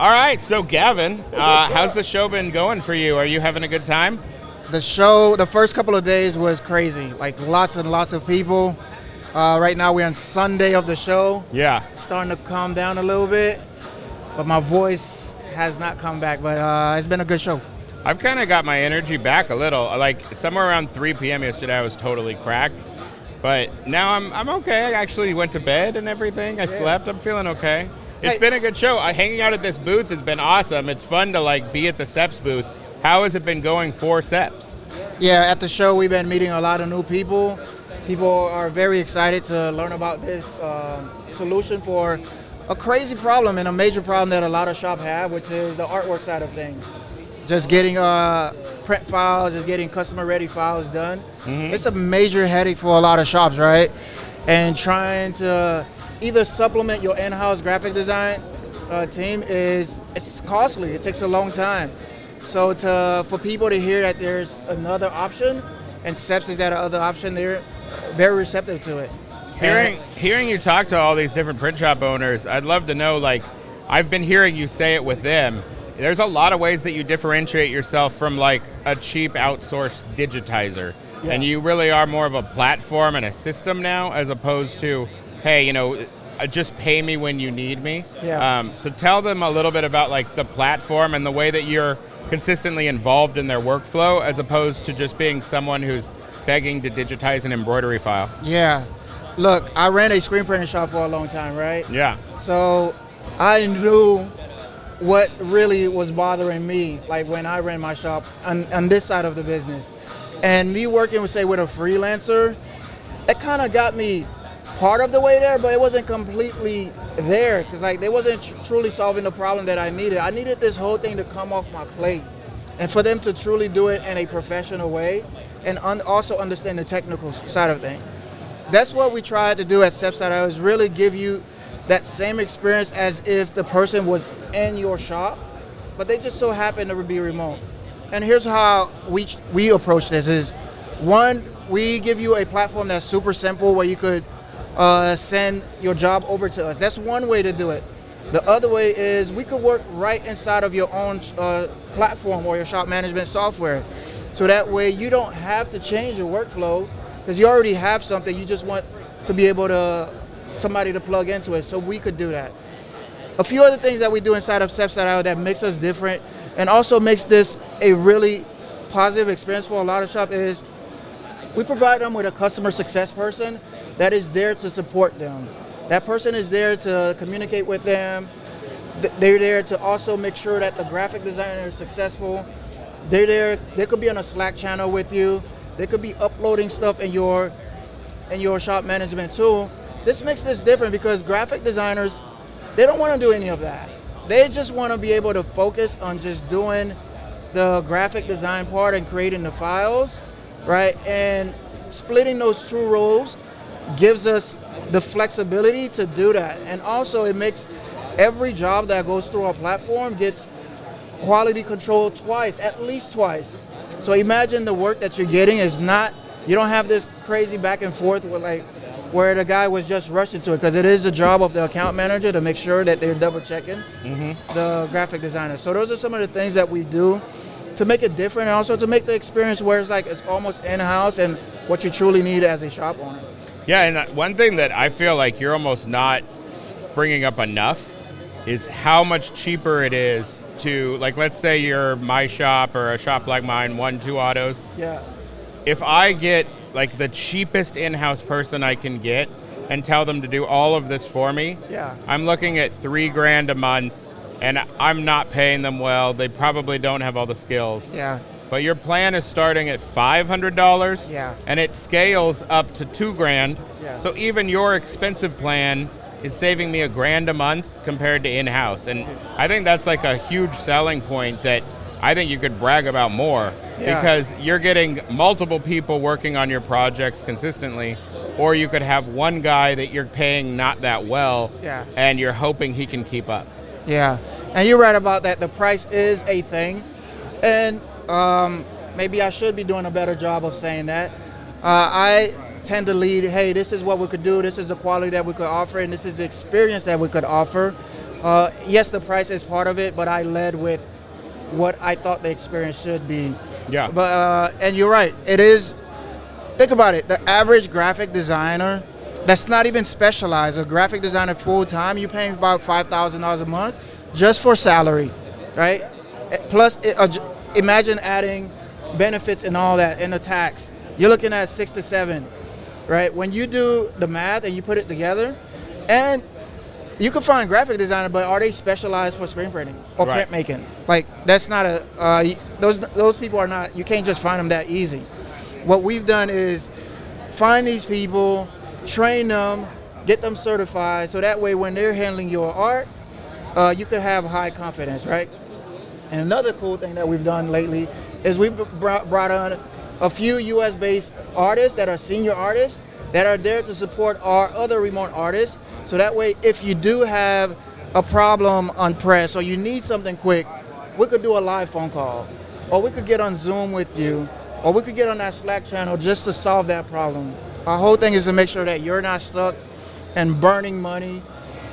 All right, so Gavin, how's the show been going for you? Are you having a good time? The show, the first couple of days was crazy. Like lots and lots of people. Right now we're on Sunday of the show. Yeah. Starting to calm down a little bit, but my voice has not come back. But it's been a good show. I've kind of got my energy back a little. Like somewhere around 3 p.m. yesterday, I was totally cracked. But now I'm okay. I actually went to bed and everything. I slept. I'm feeling okay. It's been a good show. Hanging out at this booth has been awesome. It's fun to like be at the SEPS booth. How has it been going for SEPS? Yeah, at the show we've been meeting a lot of new people. People are very excited to learn about this solution for a crazy problem and a major problem that a lot of shops have, which is the artwork side of things. Just getting print files, just getting customer-ready files done. Mm-hmm. It's a major headache for a lot of shops, right? And trying to either supplement your in-house graphic design team it's costly. It takes a long time. So for people to hear that there's another option, and SEPS is that other option, they're very receptive to it. Hearing you talk to all these different print shop owners, I'd love to know, like, I've been hearing you say it with them. There's a lot of ways that you differentiate yourself from like a cheap outsourced digitizer. Yeah. And you really are more of a platform and a system now, as opposed to, hey, just pay me when you need me. Yeah. So tell them a little bit about like the platform and the way that you're consistently involved in their workflow, as opposed to just being someone who's begging to digitize an embroidery file. Yeah. Look, I ran a screen printing shop for a long time, right? Yeah. So I knew what really was bothering me, like when I ran my shop on this side of the business. And me working with a freelancer, it kind of got me part of the way there, but it wasn't completely there, because like they wasn't truly solving the problem that I needed. I needed this whole thing to come off my plate, and for them to truly do it in a professional way, and also understand the technical side of things. That's what we tried to do at SEPS.io, is really give you that same experience as if the person was in your shop, but they just so happen to be remote. And here's how we approach this is, one, we give you a platform that's super simple where you could send your job over to us. That's one way to do it. The other way is we could work right inside of your own platform or your shop management software. So that way you don't have to change your workflow, because you already have something. You just want to be able to somebody to plug into it, so we could do that. A few other things that we do inside of SEPS.io that makes us different and also makes this a really positive experience for a lot of shops is we provide them with a customer success person that is there to support them. That person is there to communicate with them. They're there to also make sure that the graphic designer is successful. They're there. They could be on a Slack channel with you. They could be uploading stuff in your shop management tool. This makes this different because graphic designers, they don't want to do any of that. They just want to be able to focus on just doing the graphic design part and creating the files, right? And splitting those two roles gives us the flexibility to do that. And also it makes every job that goes through our platform gets quality control twice, at least twice. So imagine the work that you're getting is not, you don't have this crazy back and forth with like, where the guy was just rushing to it, because it is the job of the account manager to make sure that they're double checking the graphic designer. So those are some of the things that we do to make it different, and also to make the experience where it's like it's almost in-house and what you truly need as a shop owner. Yeah, and one thing that I feel like you're almost not bringing up enough is how much cheaper it is to, like, let's say you're my shop or a shop like mine, 1-2 Autos. Yeah. If I get like the cheapest in-house person I can get and tell them to do all of this for me, I'm looking at $3,000 a month, and I'm not paying them well. They probably don't have all the skills. Yeah. But your plan is starting at $500, and it scales up to $2,000. Yeah. So even your expensive plan is saving me $1,000 a month compared to in-house. And I think that's like a huge selling point that I think you could brag about more, because you're getting multiple people working on your projects consistently, or you could have one guy that you're paying not that well, and you're hoping he can keep up. Yeah, and you're right about that. The price is a thing, and maybe I should be doing a better job of saying that. I tend to lead, hey, this is what we could do, this is the quality that we could offer, and this is the experience that we could offer. Yes, the price is part of it, but I led with what I thought the experience should be. Yeah. But and you're right. It is. Think about it. The average graphic designer, that's not even specialized. A graphic designer full time, you're paying about $5,000 a month just for salary, right? Plus, imagine adding benefits and all that and the tax. You're looking at 6 to 7, right? When you do the math and you put it together, and you can find graphic designer, but are they specialized for screen printing or Right. printmaking? Like that's not those people are not. You can't just find them that easy. What we've done is find these people, train them, get them certified, so that way when they're handling your art, you can have high confidence, right? And another cool thing that we've done lately is we brought on a few U.S.-based artists that are senior artists that are there to support our other remote artists. So that way, if you do have a problem on press or you need something quick, we could do a live phone call, or we could get on Zoom with you, or we could get on that Slack channel just to solve that problem. Our whole thing is to make sure that you're not stuck and burning money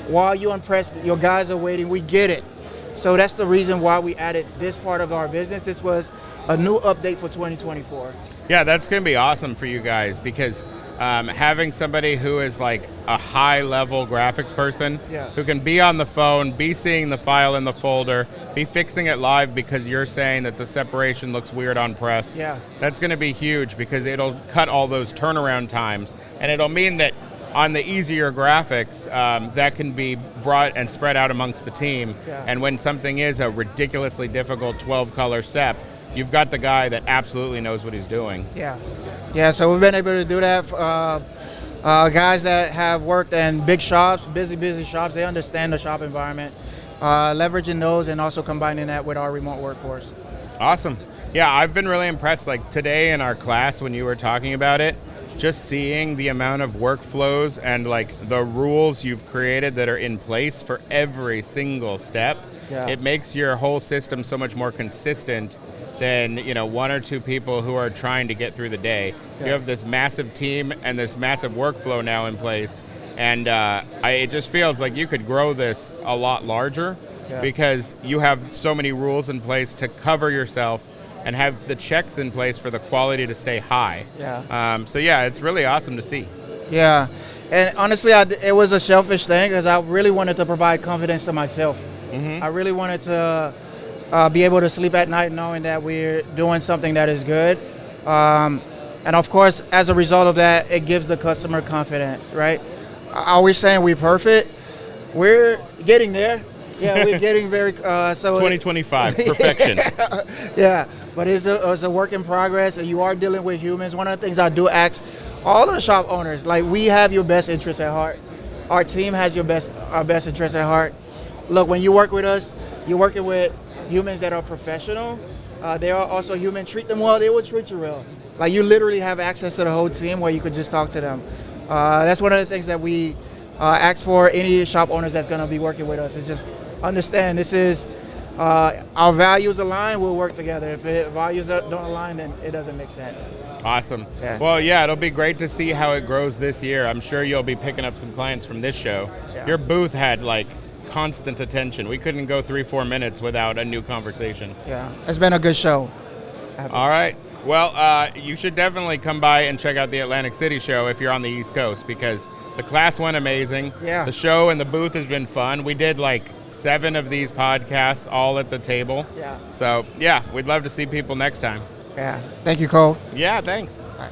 while you're on press. Your guys are waiting. We get it. So that's the reason why we added this part of our business. This was a new update for 2024. Yeah, that's going to be awesome for you guys because having somebody who is like a high-level graphics person Yeah. who can be on the phone, be seeing the file in the folder, be fixing it live because you're saying that the separation looks weird on press. Yeah. That's going to be huge because it'll cut all those turnaround times, and it'll mean that on the easier graphics, that can be brought and spread out amongst the team. Yeah. And when something is a ridiculously difficult 12-color SEP, you've got the guy that absolutely knows what he's doing. Yeah, so we've been able to do that. Guys that have worked in big shops, busy shops, they understand the shop environment, leveraging those and also combining that with our remote workforce. Awesome. Yeah, I've been really impressed. Like today in our class when you were talking about it, just seeing the amount of workflows and like the rules you've created that are in place for every single step, Yeah. it makes your whole system so much more consistent than one or two people who are trying to get through the day. Yeah. You have this massive team and this massive workflow now in place, and it just feels like you could grow this a lot larger Yeah. because you have so many rules in place to cover yourself and have the checks in place for the quality to stay high. Yeah. So yeah, it's really awesome to see. Yeah, and honestly, it was a selfish thing because I really wanted to provide confidence to myself. Mm-hmm. I really wanted to be able to sleep at night knowing that we're doing something that is good. And of course, as a result of that, it gives the customer confidence, right? Are we saying we're perfect? We're getting there. Yeah, we're getting very, so 2025, perfection. yeah, but it's a work in progress, and you are dealing with humans. One of the things I do ask all the shop owners, like, we have your best interest at heart. Our team has our best interest at heart. Look, when you work with us, you're working with humans that are professional. They are also human. Treat them well, they will treat you well. Like, you literally have access to the whole team where you could just talk to them. That's one of the things that we ask for any shop owners that's going to be working with us, is just understand this is our values align, we'll work together. If values don't align, then it doesn't make sense. Awesome. Yeah. Well, yeah, it'll be great to see how it grows this year. I'm sure you'll be picking up some clients from this show. Yeah. Your booth had like constant attention. We couldn't go 3-4 minutes without a new conversation. Yeah, it's been a good show. All right. Well, you should definitely come by and check out the Atlantic City show if you're on the East Coast, because the class went amazing. Yeah. The show and the booth has been fun. We did like 7 of these podcasts all at the table. Yeah. So, yeah, we'd love to see people next time. Yeah. Thank you, Cole. Yeah, thanks. All right.